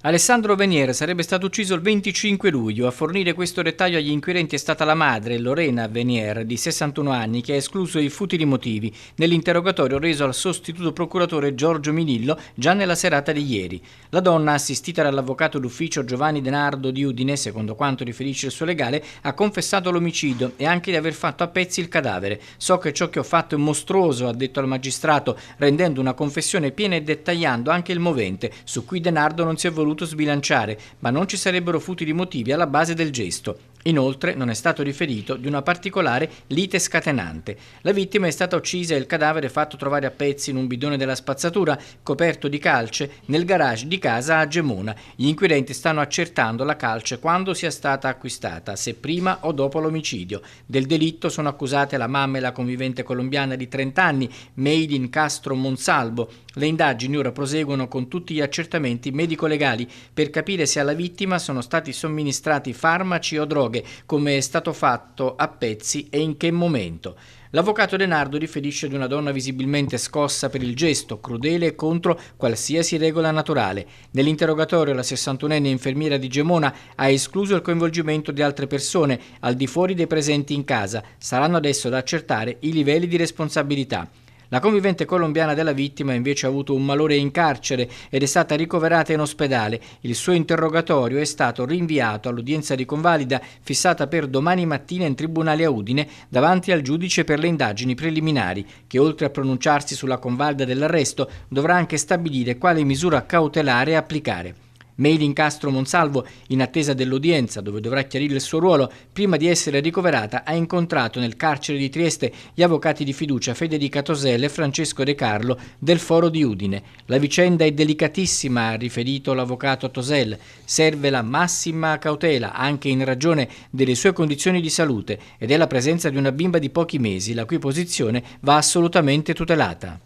Alessandro Venier sarebbe stato ucciso il 25 luglio. A fornire questo dettaglio agli inquirenti è stata la madre, Lorena Venier, di 61 anni, che ha escluso i futili motivi nell'interrogatorio reso al sostituto procuratore Giorgio Minillo già nella serata di ieri. La donna, assistita dall'avvocato d'ufficio Giovanni Denardo di Udine, secondo quanto riferisce il suo legale, ha confessato l'omicidio e anche di aver fatto a pezzi il cadavere. So che ciò che ho fatto è mostruoso, ha detto al magistrato, rendendo una confessione piena e dettagliando anche il movente, su cui Denardo non si è voluto sbilanciare, ma non ci sarebbero futili motivi alla base del gesto. Inoltre non è stato riferito di una particolare lite scatenante. La vittima è stata uccisa e il cadavere fatto trovare a pezzi in un bidone della spazzatura coperto di calce nel garage di casa a Gemona. Gli inquirenti stanno accertando la calce quando sia stata acquistata, se prima o dopo l'omicidio. Del delitto sono accusate la mamma e la convivente colombiana di 30 anni, Meilin Castro Monsalvo. Le indagini ora proseguono con tutti gli accertamenti medico-legali per capire se alla vittima sono stati somministrati farmaci o droghe, come è stato fatto a pezzi e in che momento. L'avvocato Denardo riferisce di una donna visibilmente scossa per il gesto, crudele e contro qualsiasi regola naturale. Nell'interrogatorio la 61enne infermiera di Gemona ha escluso il coinvolgimento di altre persone al di fuori dei presenti in casa. Saranno adesso da accertare i livelli di responsabilità. La convivente colombiana della vittima invece ha avuto un malore in carcere ed è stata ricoverata in ospedale. Il suo interrogatorio è stato rinviato all'udienza di convalida fissata per domani mattina in tribunale a Udine davanti al giudice per le indagini preliminari, che oltre a pronunciarsi sulla convalida dell'arresto dovrà anche stabilire quale misura cautelare applicare. Meilin Castro Monsalvo, in attesa dell'udienza dove dovrà chiarire il suo ruolo, prima di essere ricoverata ha incontrato nel carcere di Trieste gli avvocati di fiducia Federica Tosel e Francesco De Carlo del Foro di Udine. La vicenda è delicatissima, ha riferito l'avvocato Tosel. Serve la massima cautela anche in ragione delle sue condizioni di salute ed è la presenza di una bimba di pochi mesi, la cui posizione va assolutamente tutelata.